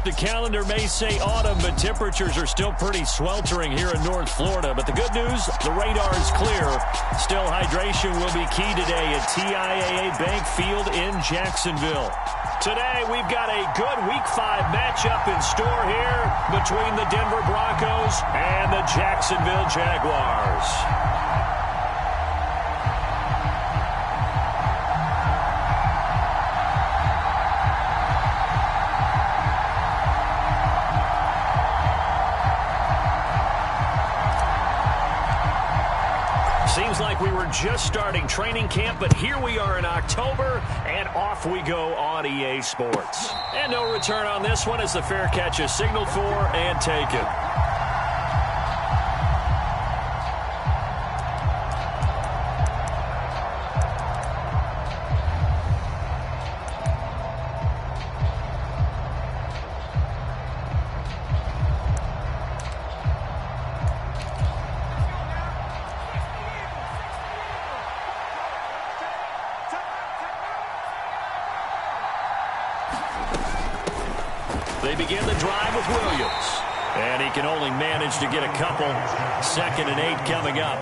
The calendar may say autumn, but temperatures are still pretty sweltering here in North Florida. But the good news, the radar is clear. Still, hydration will be key today at TIAA Bank Field in Jacksonville. Today, we've got a good Week 5 matchup in store here between the Denver Broncos and the Jacksonville Jaguars. Seems like we were just starting training camp, but here we are in October, and off we go on EA Sports. And no return on this one as the fair catch is signaled for and taken. They begin the drive with Williams. And he can only manage to get a couple. 2nd and 8 coming up.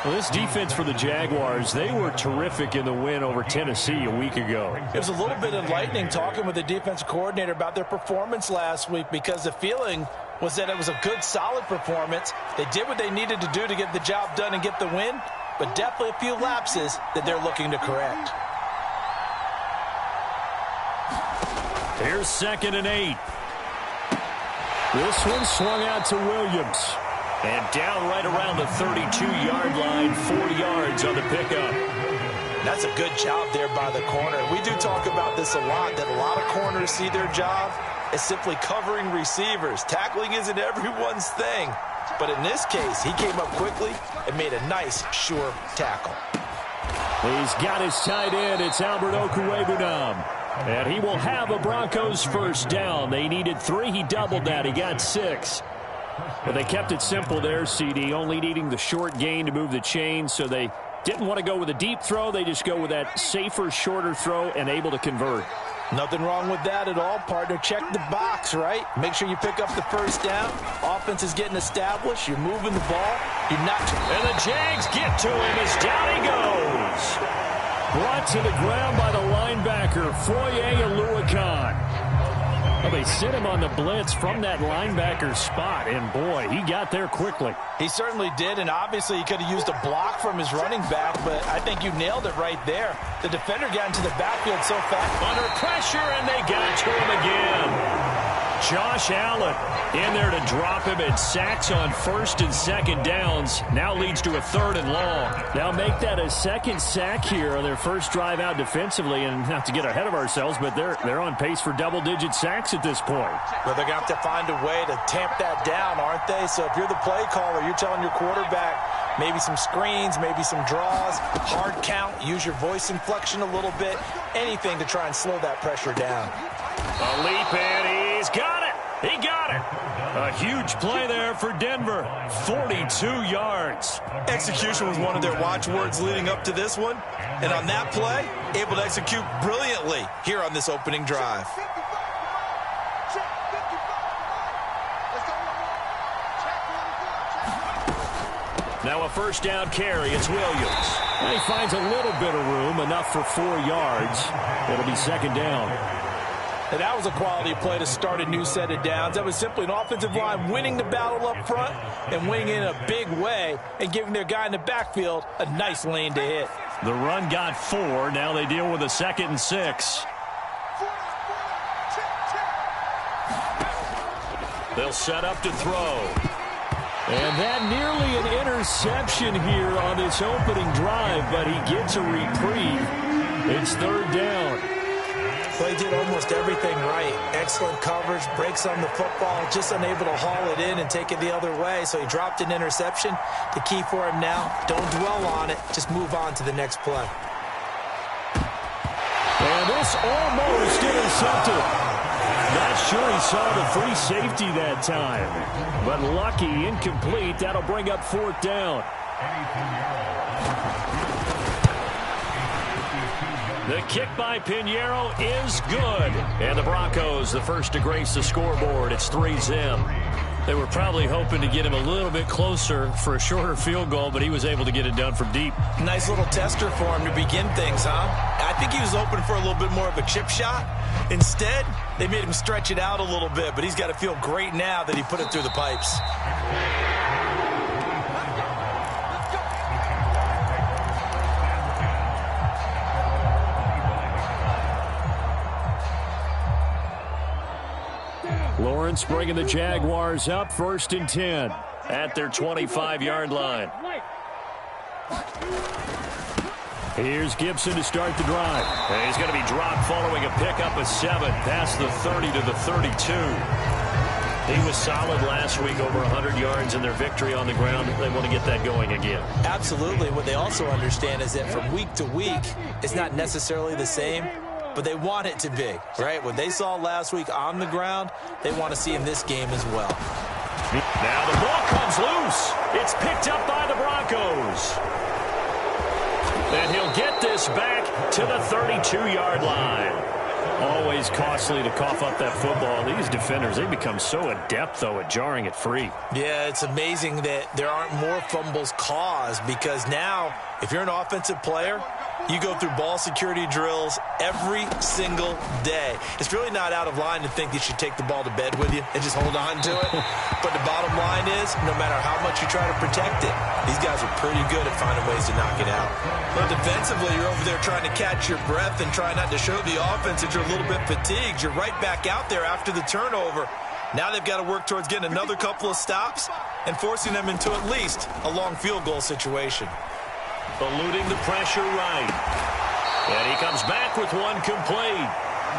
Well, this defense for the Jaguars, they were terrific in the win over Tennessee a week ago. It was a little bit enlightening talking with the defensive coordinator about their performance last week because the feeling was that it was a good, solid performance. They did what they needed to do to get the job done and get the win, but definitely a few lapses that they're looking to correct. Here's 2nd and 8. This one swung out to Williams. And down right around the 32-yard line, 4 yards on the pickup. That's a good job there by the corner. We do talk about this a lot, that a lot of corners see their job as simply covering receivers. Tackling isn't everyone's thing. But in this case, he came up quickly and made a nice, sure tackle. He's got his tight end. It's Albert Okwuegbunam. And he will have a Broncos first down. They needed 3. He doubled that. He got 6. But they kept it simple there, CD, only needing the short gain to move the chain. So they didn't want to go with a deep throw. They just go with that safer, shorter throw and able to convert. Nothing wrong with that at all, partner. Check the box, right? Make sure you pick up the first down. Offense is getting established. You're moving the ball. You're not. And the Jags get to him as down he goes. Brought to the ground by the linebacker, Foye Oluokun. Well, they sent him on the blitz from that linebacker spot, and boy, he got there quickly. He certainly did, and obviously he could have used a block from his running back, but I think you nailed it right there. The defender got into the backfield so fast. Under pressure, and they got to him again. Josh Allen in there to drop him, and sacks on 1st and 2nd downs. Now leads to a 3rd and long. Now make that a 2nd sack here on their first drive out defensively, and not to get ahead of ourselves, but they're on pace for double-digit sacks at this point. Well, they're going to have to find a way to tamp that down, aren't they? So if you're the play caller, you're telling your quarterback maybe some screens, maybe some draws, hard count, use your voice inflection a little bit, anything to try and slow that pressure down. A leap, and he's got it. He got it. A huge play there for Denver. 42 yards. Execution was one of their watchwords leading up to this one. And on that play, able to execute brilliantly here on this opening drive. Now a first down carry. It's Williams. And he finds a little bit of room, enough for 4 yards. It'll be 2nd down. And that was a quality play to start a new set of downs. That was simply an offensive line winning the battle up front and winning in a big way and giving their guy in the backfield a nice lane to hit. The run got 4. Now they deal with a 2nd and 6. They'll set up to throw. And that nearly an interception here on this opening drive, but he gets a reprieve. It's 3rd down. Play did almost everything right. Excellent coverage, breaks on the football, just unable to haul it in and take it the other way, so he dropped an interception. The key for him now, don't dwell on it, just move on to the next play. And this almost intercepted. Not sure he saw the free safety that time, but lucky, incomplete. That'll bring up 4th down. The kick by Pinheiro is good. And the Broncos, the first to grace the scoreboard. It's 3-zip. They were probably hoping to get him a little bit closer for a shorter field goal, but he was able to get it done from deep. Nice little tester for him to begin things, huh? I think he was hoping for a little bit more of a chip shot. Instead, they made him stretch it out a little bit, but he's got to feel great now that he put it through the pipes. Lawrence bringing the Jaguars up 1st and 10 at their 25-yard line. Here's Gibson to start the drive. And he's going to be dropped following a pickup of 7 past the 30 to the 32. He was solid last week, over 100 yards in their victory on the ground. They want to get that going again. Absolutely. What they also understand is that from week to week, it's not necessarily the same, but they want it to be, right? What they saw last week on the ground, they want to see in this game as well. Now the ball comes loose. It's picked up by the Broncos. And he'll get this back to the 32-yard line. Always costly to cough up that football. These defenders, they become so adept, though, at jarring it free. Yeah, it's amazing that there aren't more fumbles caused, because now, if you're an offensive player, you go through ball security drills every single day. It's really not out of line to think you should take the ball to bed with you and just hold on to it. But the bottom line is, no matter how much you try to protect it, these guys are pretty good at finding ways to knock it out. But defensively, you're over there trying to catch your breath and try not to show the offense that you're a little bit fatigued. You're right back out there after the turnover. Now they've got to work towards getting another couple of stops and forcing them into at least a long field goal situation. Eluding the pressure right. And he comes back with one complete.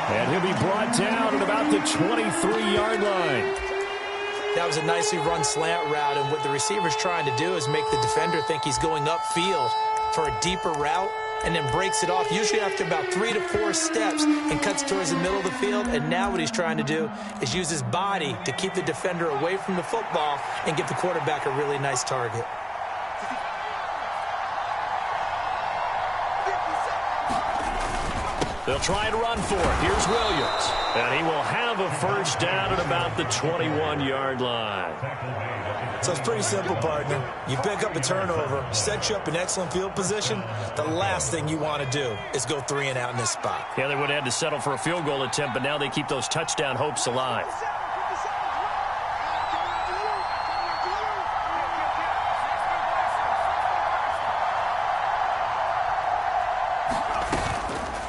And he'll be brought down at about the 23-yard line. That was a nicely run slant route, and what the receiver's trying to do is make the defender think he's going upfield for a deeper route, and then breaks it off, usually after about 3 to 4 steps, and cuts towards the middle of the field. And now what he's trying to do is use his body to keep the defender away from the football and give the quarterback a really nice target. They'll try and run for it. Here's Williams. And he will have a first down at about the 21-yard line. So it's pretty simple, partner. You pick up a turnover, set you up in excellent field position. The last thing you want to do is go 3 and out in this spot. Yeah, they would have had to settle for a field goal attempt, but now they keep those touchdown hopes alive.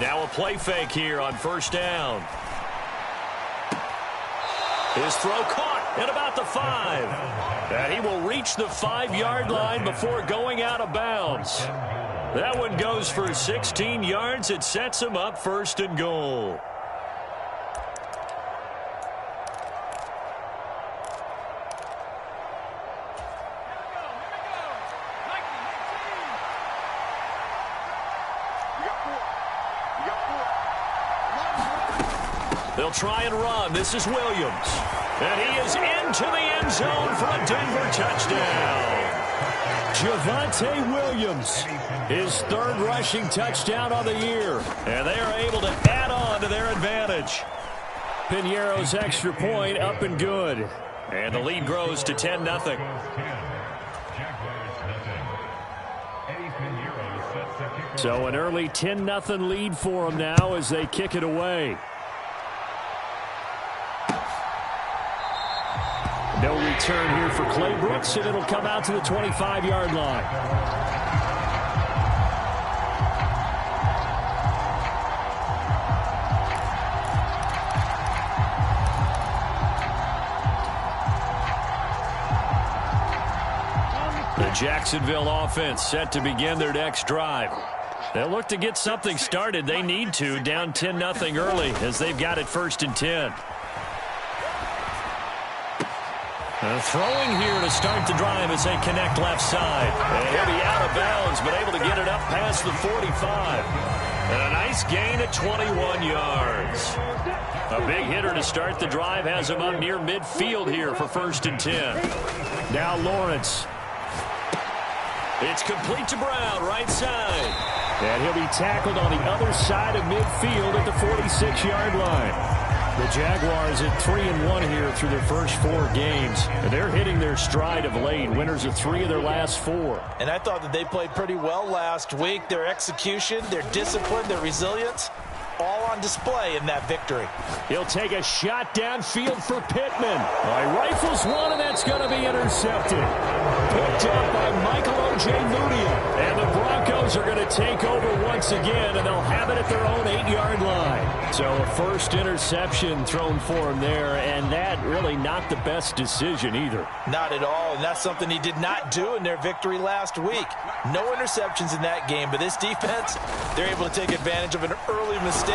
Now a play fake here on first down. His throw caught at about the 5. And he will reach the 5-yard line before going out of bounds. That one goes for 16 yards. It sets him up 1st and goal. They'll try and run. This is Williams. And he is into the end zone for a Denver touchdown. Javonte Williams, his 3rd rushing touchdown of the year. And they are able to add on to their advantage. Pinheiro's extra point up and good. And the lead grows to 10-0. So an early 10-0 lead for them now as they kick it away. No return here for Clay Brooks, and it'll come out to the 25-yard line. The Jacksonville offense set to begin their next drive. They'll look to get something started. They need to, down 10-0 early as they've got it 1st and 10. Throwing here to start the drive as they connect left side. And he'll be out of bounds, but able to get it up past the 45. And a nice gain at 21 yards. A big hitter to start the drive has him up near midfield here for 1st and 10. Now Lawrence. It's complete to Brown, right side. And he'll be tackled on the other side of midfield at the 46-yard line. The Jaguars at 3-1 here through their first 4 games. And they're hitting their stride of late. Winners of 3 of their last 4. And I thought that they played pretty well last week. Their execution, their discipline, their resilience, all on display in that victory. He'll take a shot downfield for Pittman. He rifles one, and that's going to be intercepted. Picked up by Michael O.J. Mudia. And the Broncos are going to take over once again, and they'll have it at their own 8-yard line. So a first interception thrown for him there, and that really not the best decision either. Not at all, and that's something he did not do in their victory last week. No interceptions in that game, but this defense, they're able to take advantage of an early mistake.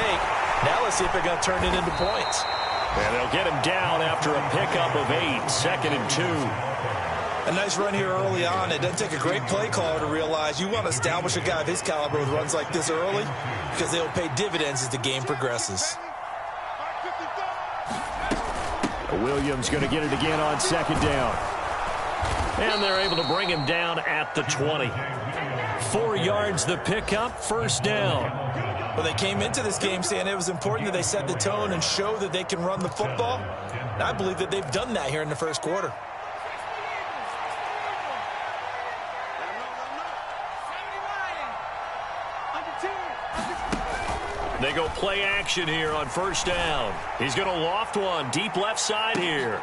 Now let's see if they're going to turn it into points. And they'll get him down after a pickup of 8, 2nd and 2. A nice run here early on. It doesn't take a great play caller to realize you want to establish a guy of his caliber with runs like this early because they'll pay dividends as the game progresses. Williams going to get it again on 2nd down. And they're able to bring him down at the 20. 4 yards the pickup, 1st down. Well, they came into this game saying it was important that they set the tone and show that they can run the football. And I believe that they've done that here in the first quarter. They go play action here on 1st down. He's going to loft one deep left side here.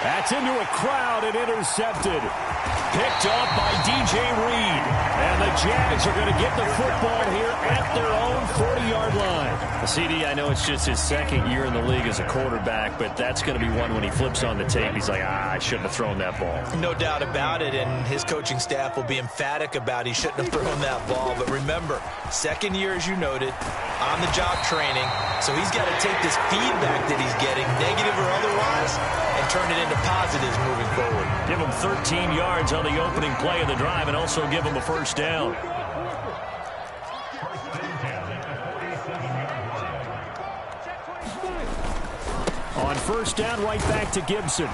That's into a crowd and intercepted. Picked off by DJ Reed. And the Jags are going to get the football here at their own 40-yard line. CD, I know it's just his 2nd year in the league as a quarterback, but that's going to be one when he flips on the tape. He's like, I shouldn't have thrown that ball. No doubt about it, and his coaching staff will be emphatic about he shouldn't have thrown that ball. But remember, 2nd year, as you noted, on-the-job training, so he's got to take this feedback that he's getting, negative or otherwise, and turn it into positives moving forward. Give him 13 yards on the opening play of the drive and also give him a 1st down. On 1st down, right back to Gibson.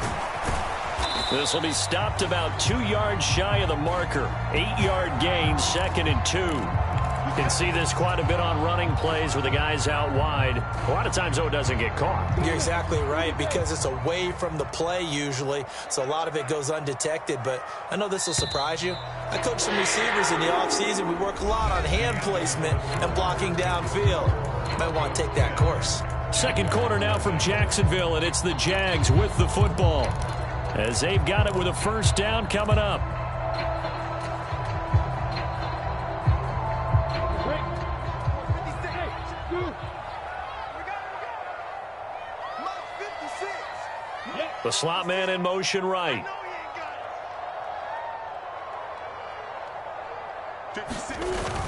This will be stopped about 2 yards shy of the marker. 8-yard gain, 2nd and 2. You can see this quite a bit on running plays with the guys out wide. A lot of times, though, it doesn't get caught. You're exactly right, because it's away from the play usually, so a lot of it goes undetected. But I know this will surprise you. I coach some receivers in the offseason. We work a lot on hand placement and blocking downfield. You might want to take that course. 2nd quarter now from Jacksonville, and it's the Jags with the football, as they've got it with a 1st down coming up. The slot man in motion right.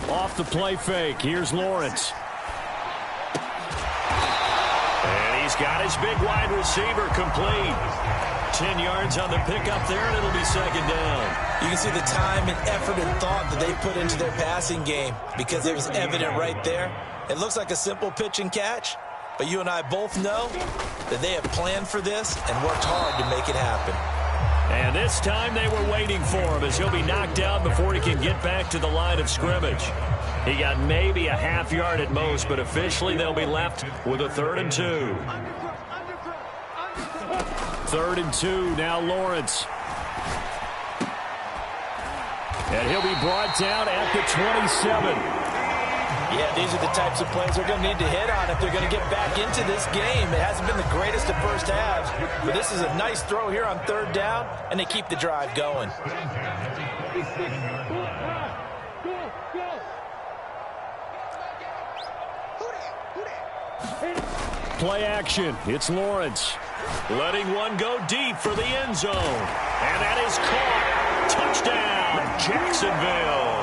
Off the play fake. Here's Lawrence. And he's got his big wide receiver complete. 10 yards on the pickup there, and it'll be 2nd down. You can see the time and effort and thought that they put into their passing game because it was evident right there. It looks like a simple pitch and catch, but you and I both know that they have planned for this and worked hard to make it happen. And this time they were waiting for him as he'll be knocked out before he can get back to the line of scrimmage. He got maybe a half yard at most, but officially they'll be left with a 3rd and 2. 3rd and 2, now Lawrence. And he'll be brought down at the 27. Yeah, these are the types of plays they're going to need to hit on if they're going to get back into this game. It hasn't been the greatest of first halves, but this is a nice throw here on 3rd down, and they keep the drive going. Play action. It's Lawrence. Letting one go deep for the end zone. And that is caught. Touchdown, Jacksonville.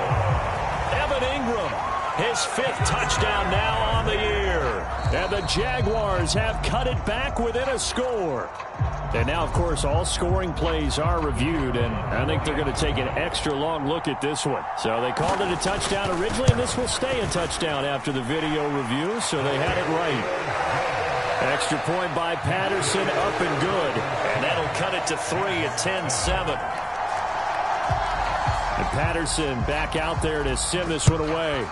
Evan Ingram, his 5th touchdown now on the year. And the Jaguars have cut it back within a score. And now, of course, all scoring plays are reviewed, and I think they're going to take an extra long look at this one. So they called it a touchdown originally, and this will stay a touchdown after the video review, so they had it right. Extra point by Patterson, up and good. And that'll cut it to 3 at 10-7. And Patterson back out there to send this one away.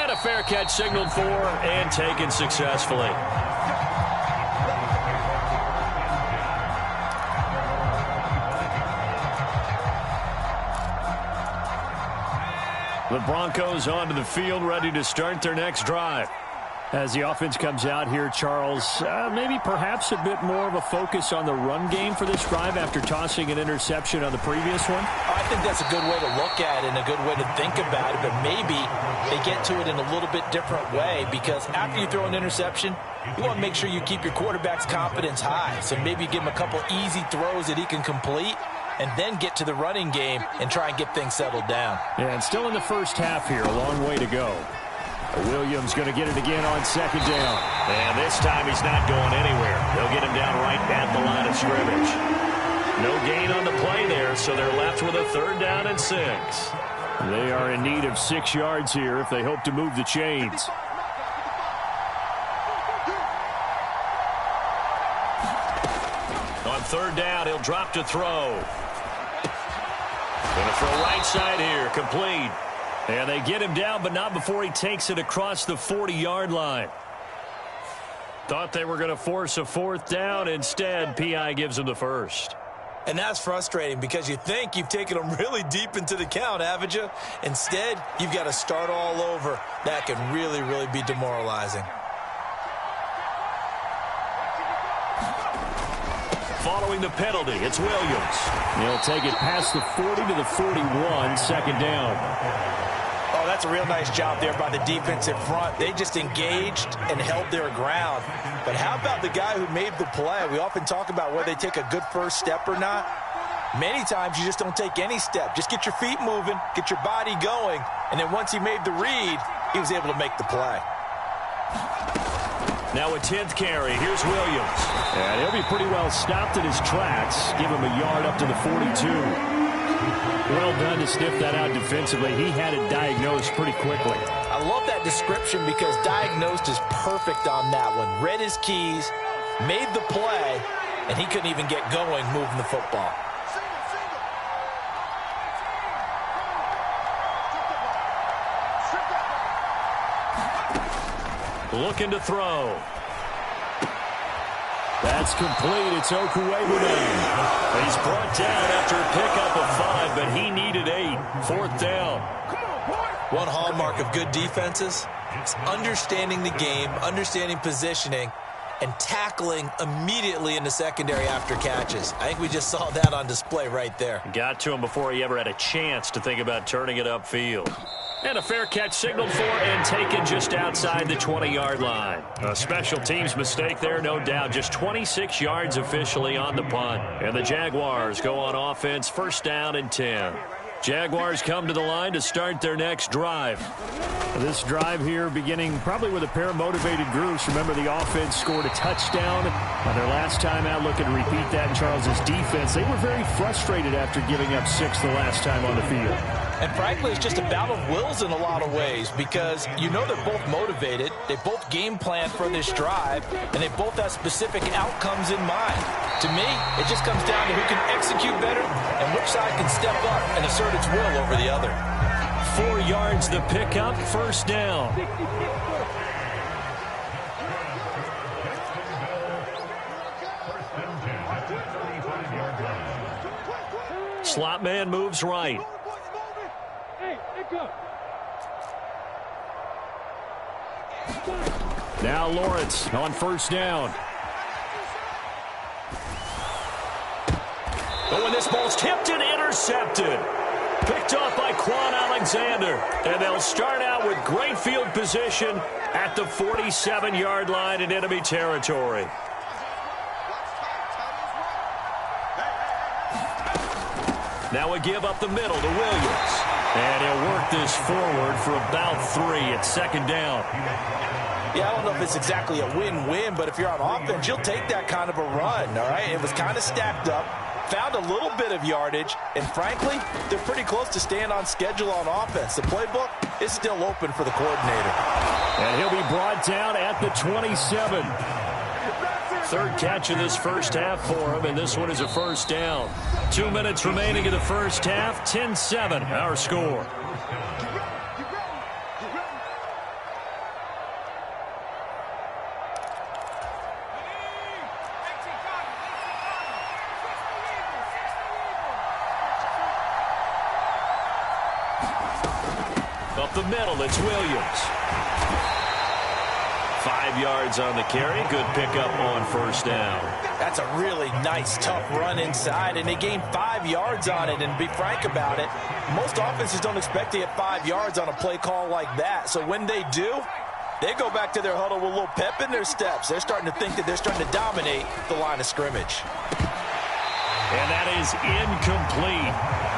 And a fair catch signaled for and taken successfully. The Broncos onto the field, ready to start their next drive. As the offense comes out here, Charles, maybe perhaps a bit more of a focus on the run game for this drive after tossing an interception on the previous one? I think that's a good way to look at it and a good way to think about it, but maybe they get to it in a little bit different way, because after you throw an interception, you want to make sure you keep your quarterback's confidence high. So maybe give him a couple easy throws that he can complete, and then get to the running game and try and get things settled down. Yeah, and still in the first half here, a long way to go. Williams going to get it again on second down. And this time he's not going anywhere. They'll get him down right at the line of scrimmage. No gain on the play there, so they're left with a 3rd down and 6. They are in need of 6 yards here if they hope to move the chains. On 3rd down, he'll drop to throw. Going to throw right side here, complete. And they get him down, but not before he takes it across the 40-yard line. Thought they were going to force a 4th down. Instead, P.I. gives him the first. And that's frustrating, because you think you've taken them really deep into the count, haven't you? Instead, you've got to start all over. That can really, really be demoralizing. Following the penalty, it's Williams. He'll take it past the 40 to the 41, 2nd down. Oh, that's a real nice job there by the defensive front. They just engaged and held their ground. But how about the guy who made the play? We often talk about whether they take a good first step or not. Many times you just don't take any step. Just get your feet moving, get your body going, and then once he made the read, he was able to make the play. Now a 10th carry. Here's Williams. And he'll be pretty well stopped in his tracks. Give him a yard up to the 42. Well done to sniff that out defensively. He had it diagnosed pretty quickly. I love that description, because diagnosed is perfect on that one. Read his keys, made the play, and he couldn't even get going moving the football. Looking to throw. That's complete. It's Okuwebune. He's brought down after a pickup of 5, but he needed 8. 4th down. One hallmark of good defenses is understanding the game, understanding positioning, and tackling immediately in the secondary after catches. I think we just saw that on display right there. Got to him before he ever had a chance to think about turning it upfield. And a fair catch signaled for and taken just outside the 20-yard line. A special teams mistake there, no doubt. Just 26 yards officially on the punt. And the Jaguars go on offense, 1st down and 10. Jaguars come to the line to start their next drive. This drive here beginning probably with a pair of motivated groups. Remember, the offense scored a touchdown on their last time out. Looking to repeat that in Charles's defense. They were very frustrated after giving up 6 the last time on the field. And frankly, it's just a battle of wills in a lot of ways, because you know they're both motivated, they both game plan for this drive, and they both have specific outcomes in mind. To me, it just comes down to who can execute better and which side can step up and assert its will over the other. 4 yards the pickup, 1st down. Slot man moves right. Now Lawrence on 1st down. But when this ball's tipped and intercepted. Picked off by Quan Alexander. And they'll start out with great field position at the 47-yard line in enemy territory. Now a give up the middle to Williams. And he'll work this forward for about 3 at 2nd down. Yeah, I don't know if it's exactly a win-win, but if you're on offense, you'll take that kind of a run, all right? It was kind of stacked up, found a little bit of yardage, and frankly, they're pretty close to staying on schedule on offense. The playbook is still open for the coordinator. And he'll be brought down at the 27. 3rd catch of this first half for him, and this one is a 1st down. 2 minutes remaining in the first half, 10-7, our score. the middle. It's Williams. 5 yards on the carry. Good pickup on first down. That's a really nice, tough run inside, and they gained 5 yards on it. And to be frank about it, most offenses don't expect to get 5 yards on a play call like that. So when they do, they go back to their huddle with a little pep in their steps. They're starting to think that they're starting to dominate the line of scrimmage. And that is incomplete.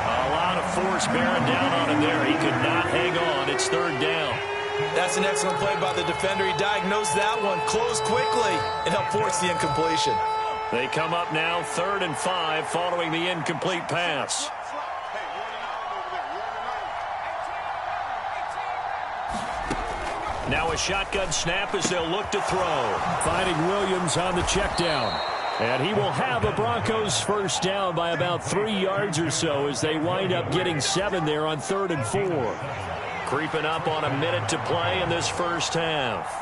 A lot of force bearing down on him there. He could not hang on. It's third down. That's an excellent play by the defender. He diagnosed that one, closed quickly, and helped force the incompletion. They come up now 3rd and 5 following the incomplete pass. Now a shotgun snap as they'll look to throw. Finding Williams on the check down. And he will have the Broncos first down by about 3 yards or so as they wind up getting 7 there on 3rd and 4. Creeping up on a minute to play in this first half.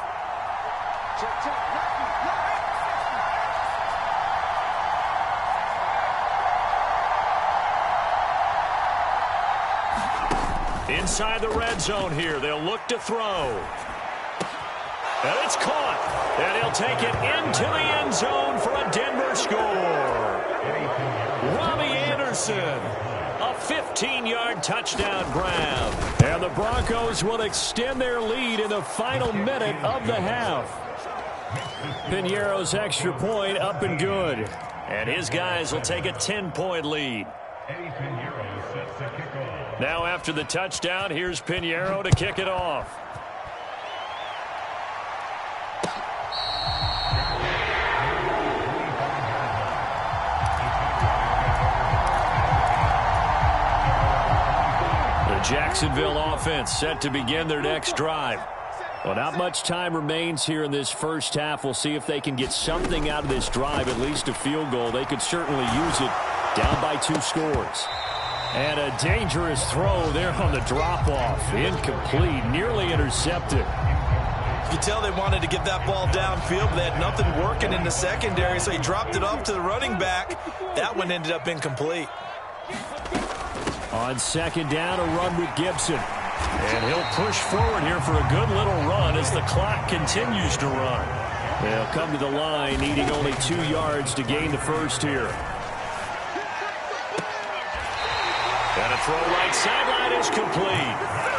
Inside the red zone here. They'll look to throw. And it's caught. And he'll take it into the end zone for a Denver score. Robbie Anderson. A 15-yard touchdown grab. And the Broncos will extend their lead in the final minute of the half. Piñeiro's extra point up and good. And his guys will take a 10-point lead. Now after the touchdown, here's Piñeiro to kick it off. Jacksonville offense set to begin their next drive. Well, not much time remains here in this first half. We'll see if they can get something out of this drive, at least a field goal. They could certainly use it down by 2 scores. And a dangerous throw there on the drop-off. Incomplete, nearly intercepted. You can tell they wanted to get that ball downfield, but they had nothing working in the secondary, so he dropped it off to the running back. That one ended up incomplete. On second down, a run with Gibson. And he'll push forward here for a good little run as the clock continues to run. They'll come to the line, needing only 2 yards to gain the first here. And a throw right sideline is complete.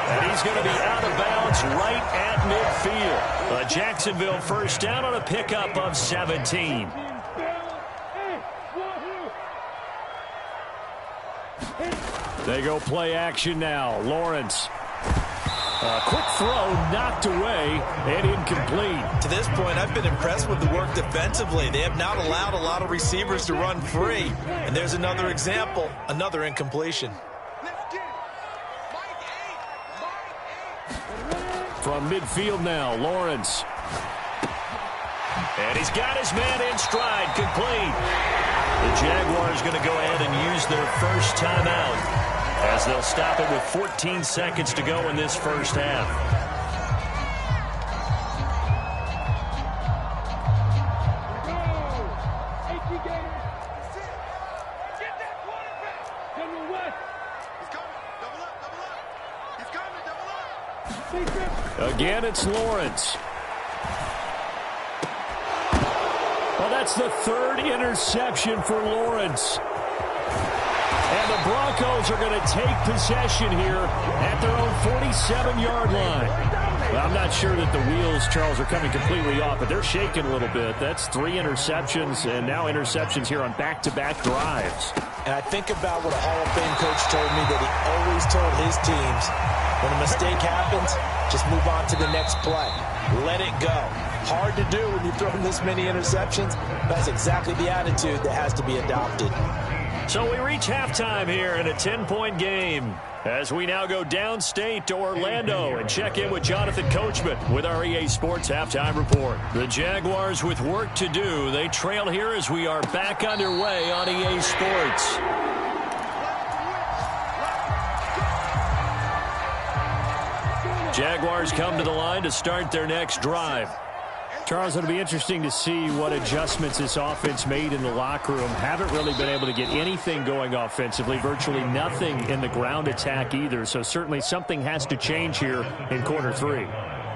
And he's going to be out of bounds right at midfield. A Jacksonville first down on a pickup of 17. They go play action now. Lawrence. A quick throw knocked away and incomplete. To this point, I've been impressed with the work defensively. They have not allowed a lot of receivers to run free. And there's another example, another incompletion. From midfield now, Lawrence. And he's got his man in stride, complete. The Jaguars going to go ahead and use their first timeout as they'll stop it with 14 seconds to go in this first half. Again, it's Lawrence. Well, that's the 3rd interception for Lawrence. And the Broncos are going to take possession here at their own 47-yard line. Well, I'm not sure that the wheels, Charles, are coming completely off, but they're shaking a little bit. That's 3 interceptions, and now interceptions here on back-to-back drives. And I think about what a Hall of Fame coach told me that he always told his teams, when a mistake happens, just move on to the next play. Let it go. Hard to do when you throw this many interceptions. That's exactly the attitude that has to be adopted. So we reach halftime here in a 10-point game as we now go downstate to Orlando and check in with Jonathan Coachman with our EA Sports Halftime Report. The Jaguars with work to do. They trail here as we are back underway on EA Sports. Jaguars come to the line to start their next drive. Charles, it'll be interesting to see what adjustments this offense made in the locker room. Haven't really been able to get anything going offensively, virtually nothing in the ground attack either. So certainly something has to change here in quarter 3.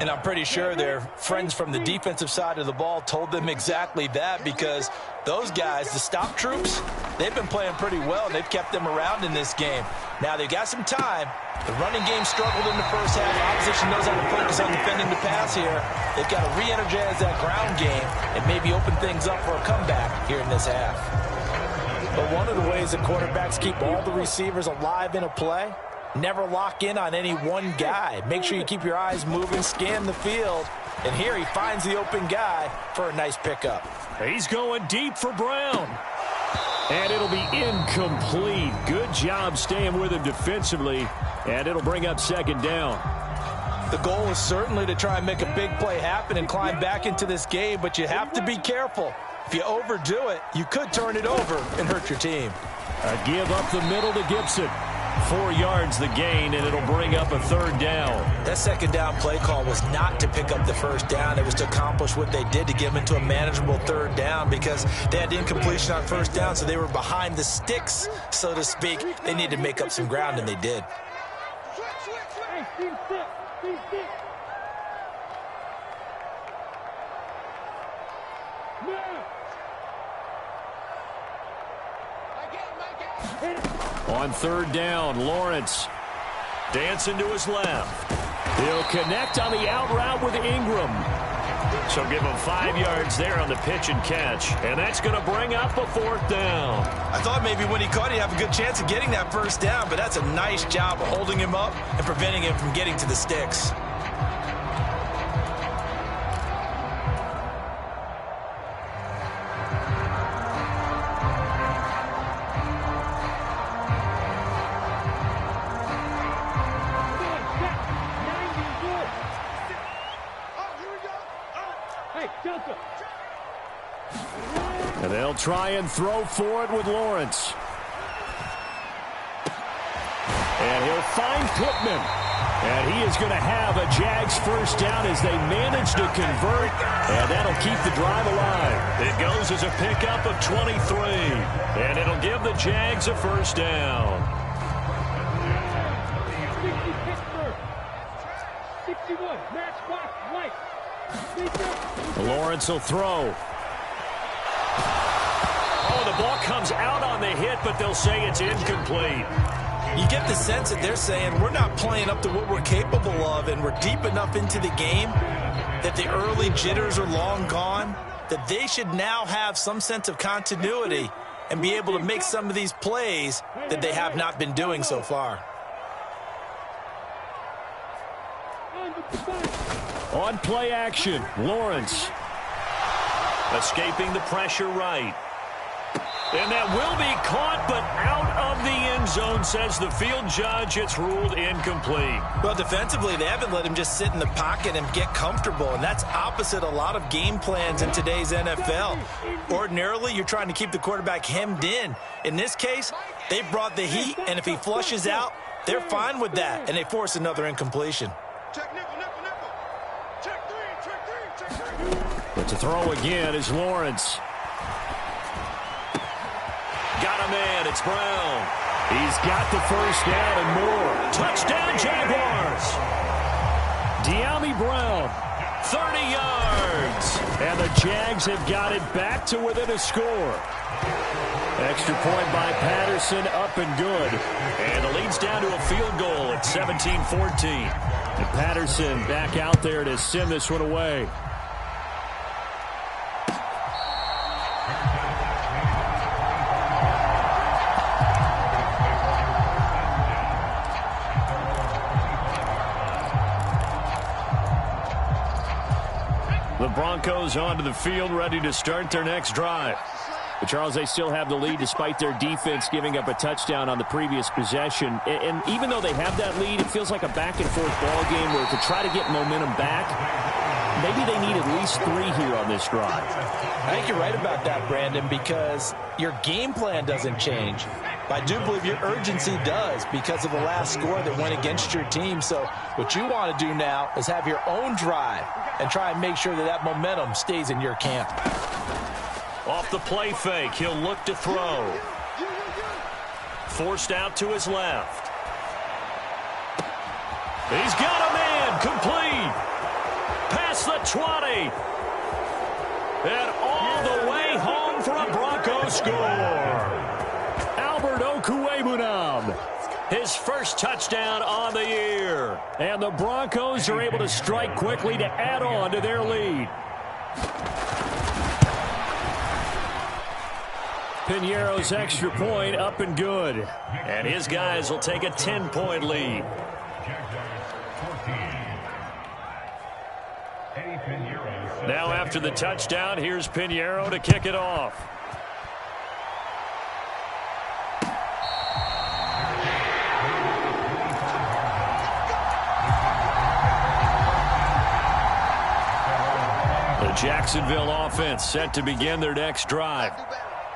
And I'm pretty sure their friends from the defensive side of the ball told them exactly that, because those guys, the stop troops, they've been playing pretty well, and they've kept them around in this game. Now, they've got some time. The running game struggled in the first half. Opposition knows how to focus on defending the pass here. They've got to re-energize that ground game and maybe open things up for a comeback here in this half. But one of the ways that quarterbacks keep all the receivers alive in a play, never lock in on any one guy. Make sure you keep your eyes moving, scan the field. And here he finds the open guy for a nice pickup. He's going deep for Brown. And it'll be incomplete. Good job staying with him defensively. And it'll bring up second down. The goal is certainly to try and make a big play happen and climb back into this game, but you have to be careful. If you overdo it, you could turn it over and hurt your team. A give up the middle to Gibson. 4 yards the gain, and it'll bring up a third down. That second down play call was not to pick up the first down. It was to accomplish what they did, to get them into a manageable third down, because they had incompletion on first down, so they were behind the sticks, so to speak. They needed to make up some ground, and they did. On third down, Lawrence dancing to his left. He'll connect on the out route with Ingram. So give him 5 yards there on the pitch and catch. And that's going to bring up a fourth down. I thought maybe when he caught, he'd have a good chance of getting that first down, but that's a nice job of holding him up and preventing him from getting to the sticks. And they'll try and throw for it with Lawrence. And he'll find Pittman. And he is going to have a Jags first down as they manage to convert. And that'll keep the drive alive. It goes as a pickup of 23. And it'll give the Jags a first down. 61, match box, white. Lawrence will throw. Oh, the ball comes out on the hit, but they'll say it's incomplete. You get the sense that they're saying we're not playing up to what we're capable of, and we're deep enough into the game that the early jitters are long gone, that they should now have some sense of continuity and be able to make some of these plays that they have not been doing so far. On play action, Lawrence. Escaping the pressure right. And that will be caught, but out of the end zone, says the field judge. It's ruled incomplete. Well, defensively, they haven't let him just sit in the pocket and get comfortable, and that's opposite a lot of game plans in today's NFL. Ordinarily, you're trying to keep the quarterback hemmed in. In this case, they brought the heat, and if he flushes out, they're fine with that, and they force another incompletion. But to throw again is Lawrence. Got a man. It's Brown. He's got the first down and more. Touchdown, Jaguars. De'Ami Brown, 30 yards. And the Jags have got it back to within a score. Extra point by Patterson, up and good. And the lead's down to a field goal at 17-14. And Patterson back out there to send this one away. The Broncos onto the field, ready to start their next drive. But Charles, they still have the lead despite their defense giving up a touchdown on the previous possession. And even though they have that lead, it feels like a back-and-forth ball game where to try to get momentum back, maybe they need at least 3 here on this drive. I think you're right about that, Brandon, because your game plan doesn't change. I do believe your urgency does because of the last score that went against your team. So what you want to do now is have your own drive and try and make sure that that momentum stays in your camp. Off the play fake, he'll look to throw. Forced out to his left. He's got a man, complete. Past the 20. And all the way home for a Broncos score. Albert Okwuegbunam, his first touchdown on the year. And the Broncos are able to strike quickly to add on to their lead. Piñeiro's extra point up and good. And his guys will take a 10-point lead. Now after the touchdown, here's Piñeiro to kick it off. The Jacksonville offense set to begin their next drive.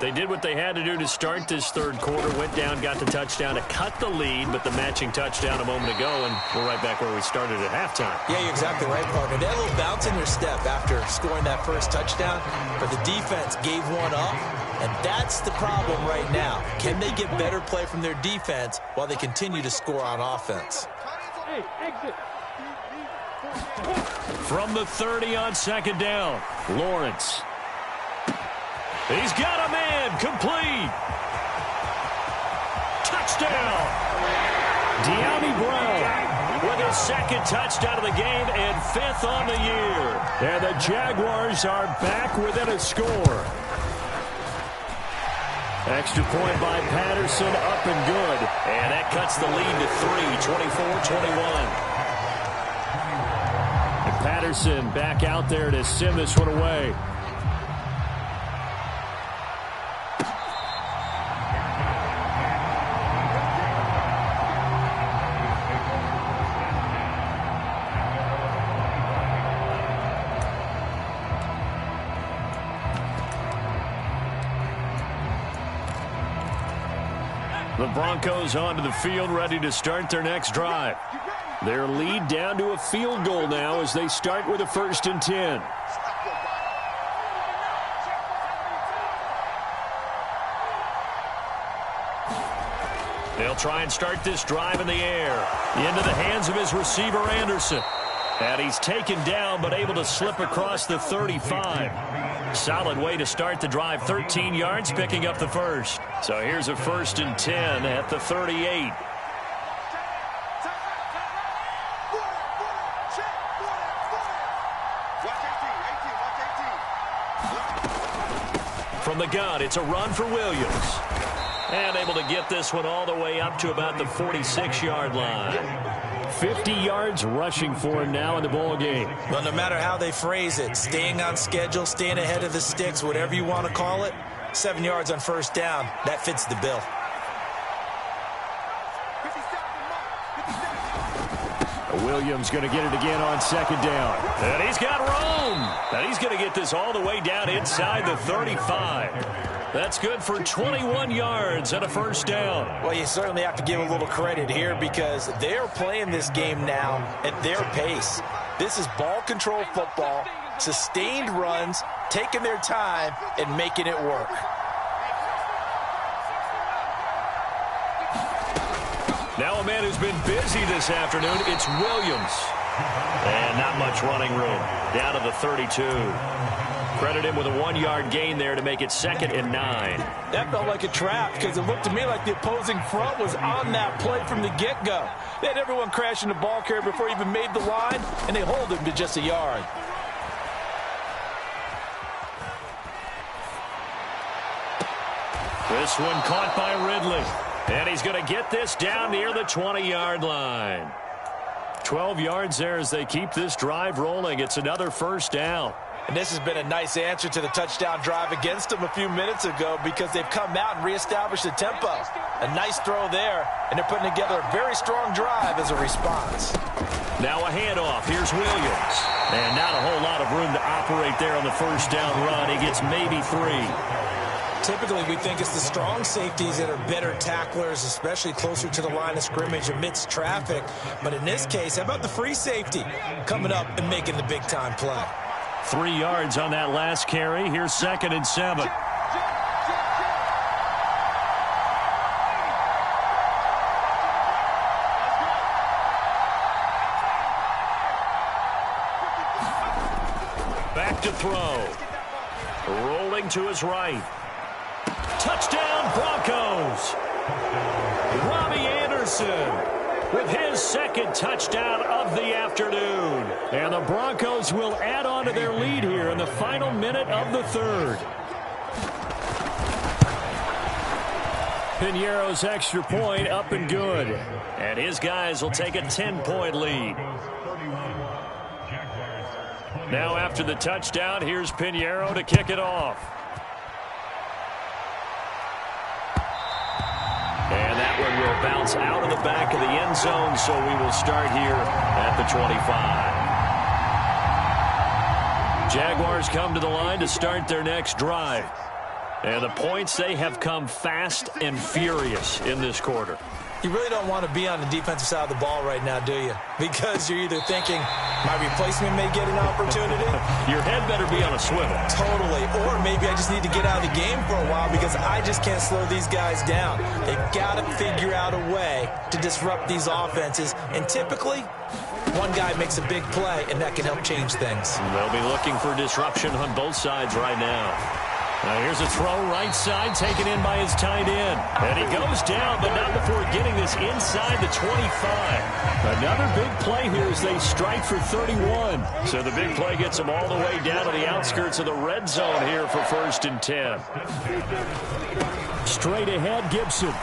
They did what they had to do to start this third quarter, went down, got the touchdown to cut the lead, but the matching touchdown a moment ago, and we're right back where we started at halftime. Yeah, you're exactly right, partner. They had a little bounce in their step after scoring that first touchdown, but the defense gave one up, and that's the problem right now. Can they get better play from their defense while they continue to score on offense? From the 30 on second down, Lawrence. He's got a man, complete. Touchdown. De'Ami Brown with his second touchdown of the game and fifth on the year. And the Jaguars are back within a score. Extra point by Patterson, up and good. And that cuts the lead to 3, 24-21. Patterson back out there to send this one away. The Broncos onto the field, ready to start their next drive. Their lead down to a field goal now as they start with a 1st and 10. They'll try and start this drive in the air. Into the hands of his receiver, Anderson. And he's taken down but able to slip across the 35. Solid way to start the drive. 13 yards, picking up the first. So here's a 1st and 10 at the 38. From the gun, it's a run for Williams. And able to get this one all the way up to about the 46-yard line. 50 yards rushing for him now in the ball game. Well, no matter how they phrase it, staying on schedule, staying ahead of the sticks, whatever you want to call it, 7 yards on 1st down, that fits the bill. Williams going to get it again on 2nd down. And he's got room. And he's going to get this all the way down inside the 35. That's good for 21 yards and a 1st down. Well, you certainly have to give a little credit here because they're playing this game now at their pace. This is ball control football, sustained runs, taking their time, and making it work. Now a man who's been busy this afternoon, it's Williams. And not much running room. Down to the 32. Credit him with a 1-yard gain there to make it 2nd and 9. That felt like a trap because it looked to me like the opposing front was on that play from the get-go. They had everyone crashing the ball carrier before he even made the line, and they hold him to just a yard. This one caught by Ridley. And he's going to get this down near the 20-yard line. 12 yards there as they keep this drive rolling. It's another 1st down. And this has been a nice answer to the touchdown drive against them a few minutes ago because they've come out and reestablished the tempo. A nice throw there, and they're putting together a very strong drive as a response. Now a handoff. Here's Williams. And not a whole lot of room to operate there on the 1st down run. He gets maybe 3. Typically, we think it's the strong safeties that are better tacklers, especially closer to the line of scrimmage amidst traffic. But in this case, how about the free safety coming up and making the big-time play? 3 yards on that last carry. Here's 2nd and 7. Back to throw. Rolling to his right. Touchdown, Broncos. Robbie Anderson with his 2nd touchdown of the afternoon. And the Broncos will add on to their lead here in the final minute of the 3rd. Piñeiro's extra point up and good. And his guys will take a 10-point lead. Now after the touchdown, here's Piñeiro to kick it off. And that one will bounce out of the back of the end zone, so we will start here at the 25. Jaguars come to the line to start their next drive. And the points, they have come fast and furious in this quarter. You really don't want to be on the defensive side of the ball right now, do you? Because you're either thinking, my replacement may get an opportunity. Your head better be on a swivel. Totally. Or maybe I just need to get out of the game for a while because I just can't slow these guys down. They've got to figure out a way to disrupt these offenses. And typically, one guy makes a big play, and that can help change things. They'll be looking for disruption on both sides right now. Now here's a throw right side taken in by his tight end. And he goes down, but not before getting this inside the 25. Another big play here as they strike for 31. So the big play gets them all the way down to the outskirts of the red zone here for 1st and 10. Straight ahead, Gibson.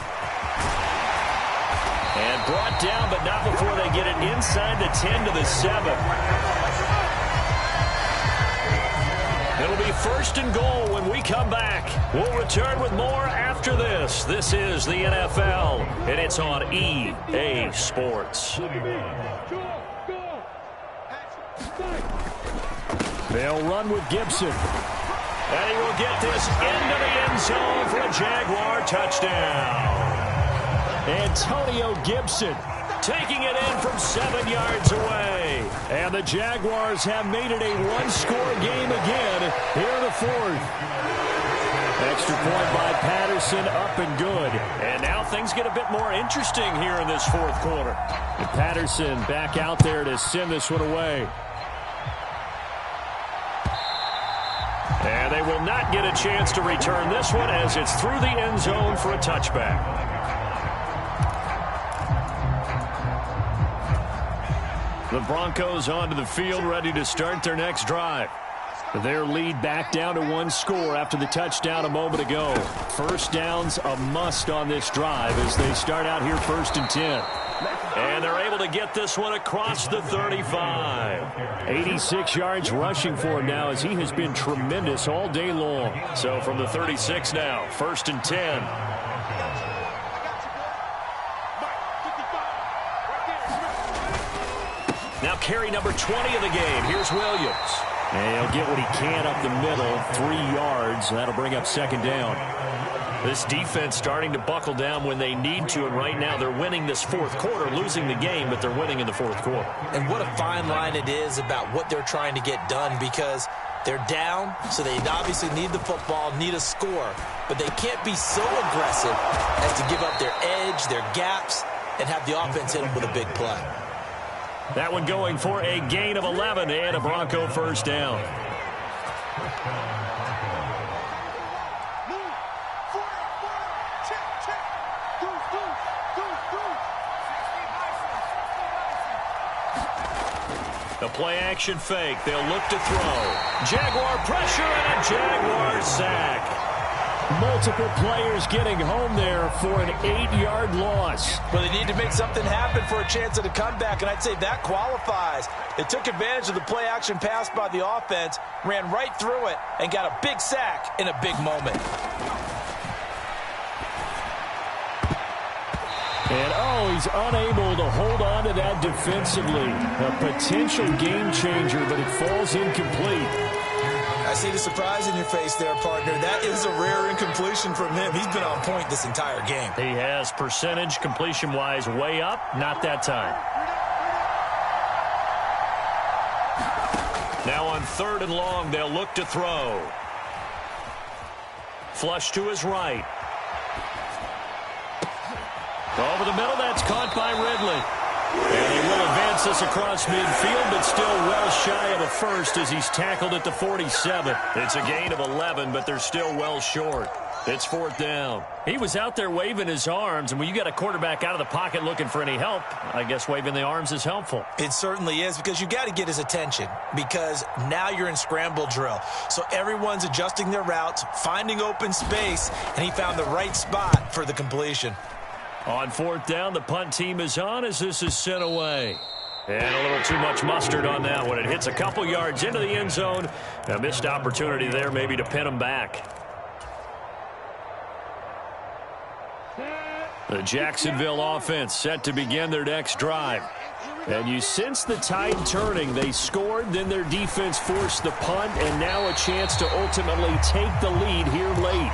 And brought down, but not before they get it inside the 10 to the 7. It'll be 1st and goal when we come back. We'll return with more after this. This is the NFL, and it's on EA Sports. They'll run with Gibson. And he will get this into the end zone for a Jaguar touchdown. Antonio Gibson taking it in from 7 yards away. And the Jaguars have made it a one-score game again here in the 4th. Extra point by Patterson, up and good. And now things get a bit more interesting here in this 4th quarter. And Patterson back out there to send this one away. And they will not get a chance to return this one as it's through the end zone for a touchback. The Broncos onto the field, ready to start their next drive. Their lead back down to 1 score after the touchdown a moment ago. 1st down's a must on this drive as they start out here 1st and 10. And they're able to get this one across the 35. 86 yards rushing for him now as he has been tremendous all day long. So from the 36 now, 1st and 10. Now carry number 20 of the game. Here's Williams. And he'll get what he can up the middle. 3 yards. That'll bring up 2nd down. This defense starting to buckle down when they need to, and right now they're winning this 4th quarter, losing the game, but they're winning in the 4th quarter. And what a fine line it is about what they're trying to get done, because they're down, so they obviously need the football, need a score, but they can't be so aggressive as to give up their edge, their gaps, and have the offense hit them with a big play. That one going for a gain of 11 and a Bronco 1st down. The play action fake. They'll look to throw. Jaguar pressure and a Jaguar sack. Multiple players getting home there for an 8-yard loss. Well, they need to make something happen for a chance at a comeback, and I'd say that qualifies. They took advantage of the play action pass by the offense, ran right through it, and got a big sack in a big moment. And, he's unable to hold on to that defensively. A potential game changer, but it falls incomplete. I see the surprise in your face there, partner. That is a rare incompletion from him. He's been on point this entire game. He has percentage completion-wise way up. Not that time. Now on 3rd and long, they'll look to throw. Flush to his right. Over the middle, that's caught by Ridley. And he will advance this across midfield, but still well shy of a first as he's tackled at the 47. It's a gain of 11, but they're still well short. It's 4th down. He was out there waving his arms, and when you got a quarterback out of the pocket looking for any help, I guess waving the arms is helpful. It certainly is, because you got to get his attention, because now you're in scramble drill. So everyone's adjusting their routes, finding open space, and he found the right spot for the completion. On 4th down, the punt team is on as this is sent away. And a little too much mustard on that one. It hits a couple yards into the end zone. A missed opportunity there maybe to pin them back. The Jacksonville offense set to begin their next drive. And you sense the tide turning. They scored, then their defense forced the punt, and now a chance to ultimately take the lead here late.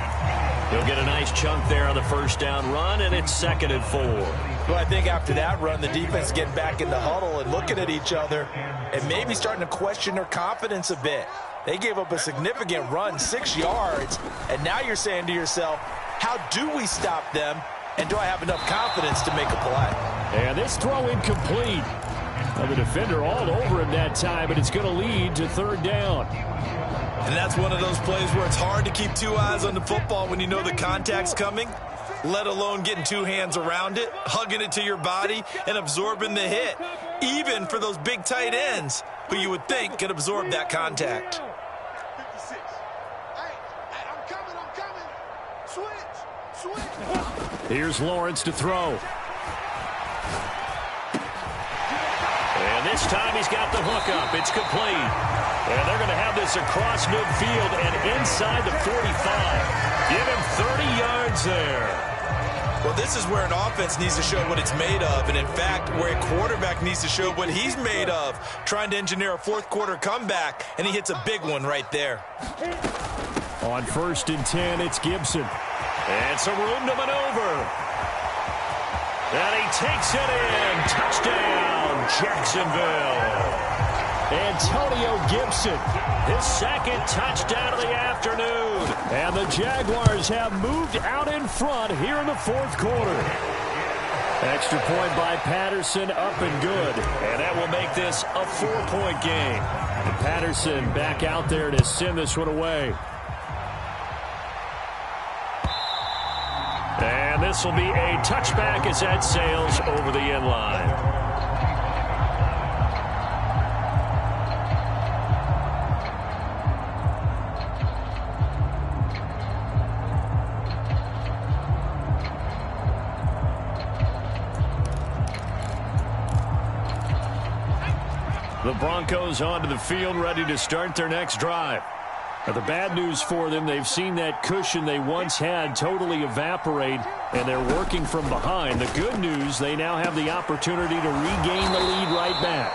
He'll get a nice chunk there on the 1st down run, and it's 2nd and 4. Well, I think after that run, the defense is getting back in the huddle and looking at each other and maybe starting to question their confidence a bit. They gave up a significant run, 6 yards, and now you're saying to yourself, how do we stop them, and do I have enough confidence to make a play? And this throw incomplete. Well, the defender all over him that time, but it's going to lead to 3rd down. And that's one of those plays where it's hard to keep 2 eyes on the football when you know the contact's coming, let alone getting 2 hands around it, hugging it to your body, and absorbing the hit, even for those big tight ends who you would think could absorb that contact. 56. Hey, I'm coming. Switch. Here's Lawrence to throw. And this time he's got the hook up. It's complete. And they're going to have this across midfield and inside the 45. Give him 30 yards there. Well, this is where an offense needs to show what it's made of. And, in fact, where a quarterback needs to show what he's made of, trying to engineer a 4th quarter comeback, and he hits a big one right there. On 1st and 10, it's Gibson. And some room to maneuver. And he takes it in. Touchdown, Jacksonville. Antonio Gibson, his 2nd touchdown of the afternoon. And the Jaguars have moved out in front here in the 4th quarter. Extra point by Patterson, up and good. And that will make this a 4-point game. And Patterson back out there to send this one away. And this will be a touchback as that sails over the end line. The Broncos onto the field, ready to start their next drive. Now, the bad news for them, they've seen that cushion they once had totally evaporate, and they're working from behind. The good news, they now have the opportunity to regain the lead right back.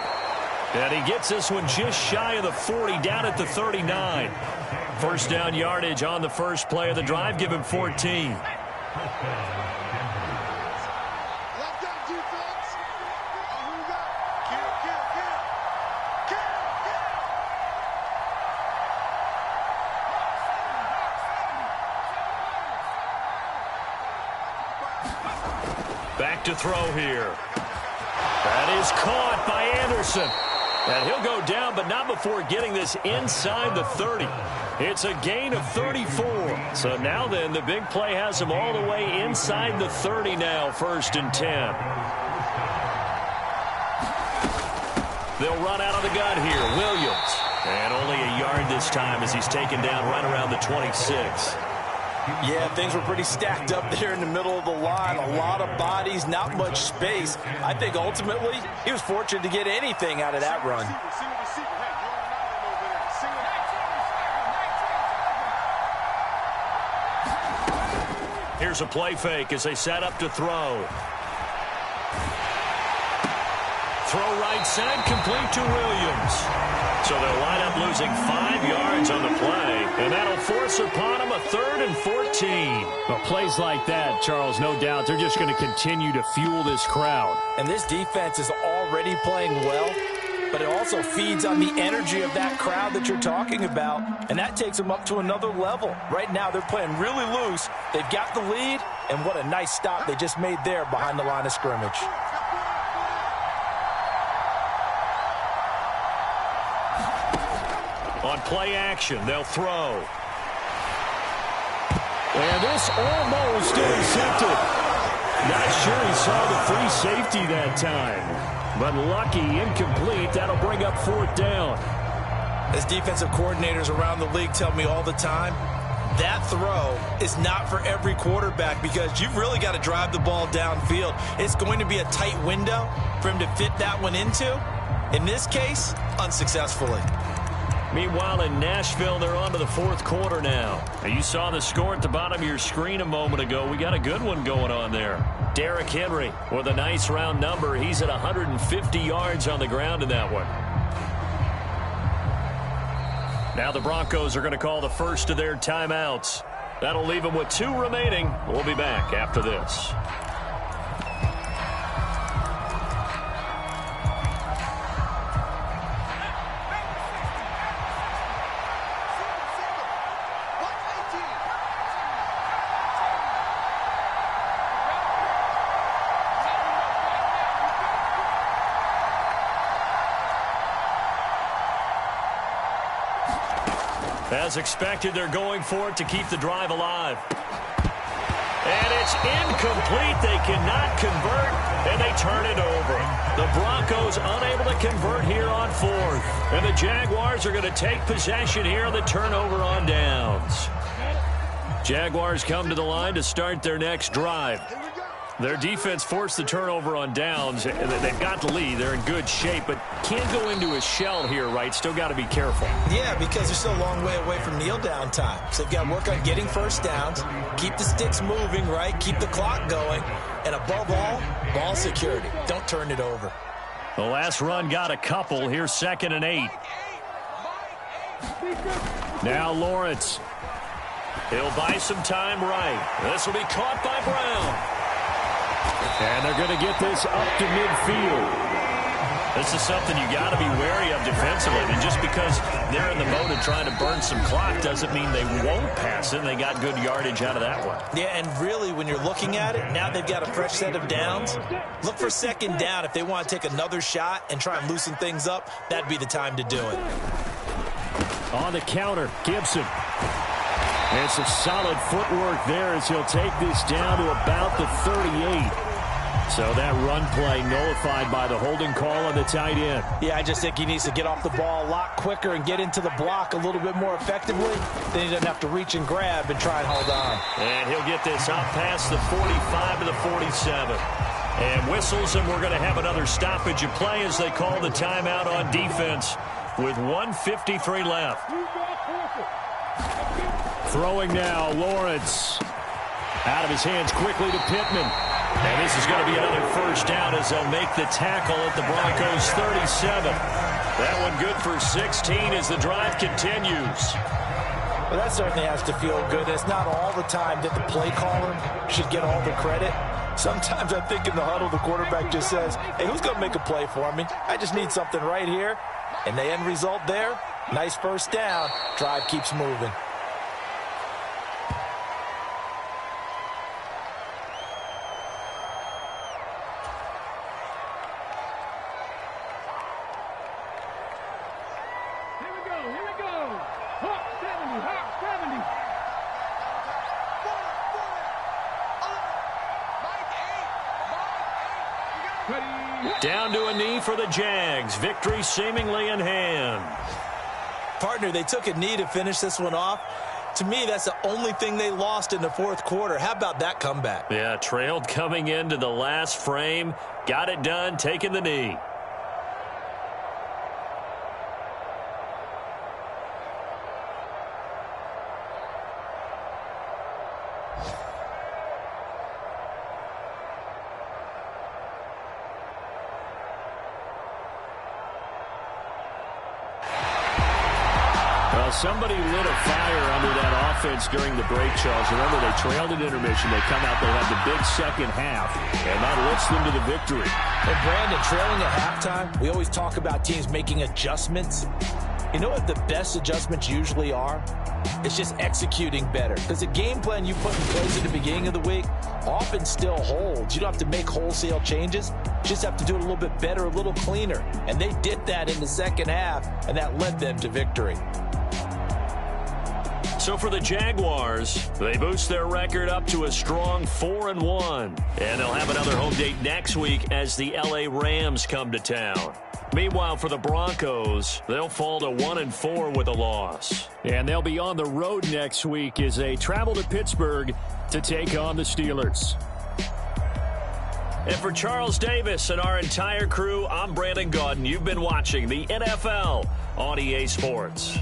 And he gets this one just shy of the 40, down at the 39. 1st down yardage on the first play of the drive, give him 14. Back to throw here. That is caught by Anderson. And he'll go down, but not before getting this inside the 30. It's a gain of 34. So now then, the big play has him all the way inside the 30 now, 1st and 10. They'll run out of the gun here. Williams. And only a yard this time as he's taken down right around the 26. Yeah, things were pretty stacked up there in the middle of the line. A lot of bodies, not much space. I think ultimately he was fortunate to get anything out of that run. Here's a play fake as they set up to throw. Throw right side, complete to Williams. So they'll line up up losing 5 yards on the play, and that'll force upon him a 3rd and 14. Well, plays like that, Charles, no doubt, they're just going to continue to fuel this crowd. And this defense is already playing well, but it also feeds on the energy of that crowd that you're talking about, and that takes them up to another level. Right now, they're playing really loose. They've got the lead, and what a nice stop they just made there behind the line of scrimmage. On play action, they'll throw. And this almost intercepted. Not sure he saw the free safety that time. But lucky, incomplete. That'll bring up 4th down. As defensive coordinators around the league tell me all the time, that throw is not for every quarterback because you've really got to drive the ball downfield. It's going to be a tight window for him to fit that one into. In this case, unsuccessfully. Meanwhile, in Nashville, they're on to the 4th quarter now. You saw the score at the bottom of your screen a moment ago. We got a good one going on there. Derrick Henry with a nice round number. He's at 150 yards on the ground in that one. Now the Broncos are going to call the first of their timeouts. That'll leave them with 2 remaining. We'll be back after this. As expected, they're going for it to keep the drive alive. And it's incomplete. They cannot convert, and they turn it over. The Broncos unable to convert here on 4th. And the Jaguars are going to take possession here on the turnover on downs. Jaguars come to the line to start their next drive. Their defense forced the turnover on downs. They've got the lead. They're in good shape, but can't go into a shell here, right? Still got to be careful. Yeah, because they're still a long way away from kneel down time. So they've got to work on getting first downs, keep the sticks moving, right? Keep the clock going. And above all, ball security. Don't turn it over. The last run got a couple. Here's 2nd and 8. Now Lawrence. He'll buy some time right. This will be caught by Brown. And they're going to get this up to midfield. This is something you got to be wary of defensively. And just because they're in the mode of trying to burn some clock doesn't mean they won't pass it. They got good yardage out of that one. Yeah, and really, when you're looking at it, now they've got a fresh set of downs. Look for 2nd down. If they want to take another shot and try and loosen things up, that'd be the time to do it. On the counter, Gibson. And some solid footwork there as he'll take this down to about the 38. So that run play nullified by the holding call on the tight end. Yeah, I just think he needs to get off the ball a lot quicker and get into the block a little bit more effectively. Then he doesn't have to reach and grab and try and hold on. And he'll get this out past the 45 to the 47. And whistles, and we're going to have another stoppage of play as they call the timeout on defense with 1:53 left. Throwing now, Lawrence. Out of his hands quickly to Pittman. And this is going to be another first down as they'll make the tackle at the Broncos' 37. That one good for 16 as the drive continues. Well, that certainly has to feel good. It's not all the time that the play caller should get all the credit. Sometimes I think in the huddle, the quarterback just says, hey, who's going to make a play for me? I just need something right here. And the end result there, nice first down. Drive keeps moving. Down to a knee for the Jags. Victory seemingly in hand. Partner, they took a knee to finish this one off. To me, that's the only thing they lost in the 4th quarter. How about that comeback? Yeah, trailed coming into the last frame. Got it done, taking the knee. somebody lit a fire under that offense during the break, Charles. Remember, they trailed at intermission. They come out, they have the big second half, and that lifts them to the victory. And Brandon, trailing at halftime, we always talk about teams making adjustments. You know what the best adjustments usually are? It's just executing better. Because the game plan you put in place at the beginning of the week often still holds. You don't have to make wholesale changes. You just have to do it a little bit better, a little cleaner. And they did that in the second half, and that led them to victory. So for the Jaguars, they boost their record up to a strong 4-1. And they'll have another home date next week as the LA Rams come to town. Meanwhile, for the Broncos, they'll fall to 1-4 with a loss. And they'll be on the road next week as they travel to Pittsburgh to take on the Steelers. And for Charles Davis and our entire crew, I'm Brandon Gaudin. You've been watching the NFL on EA Sports.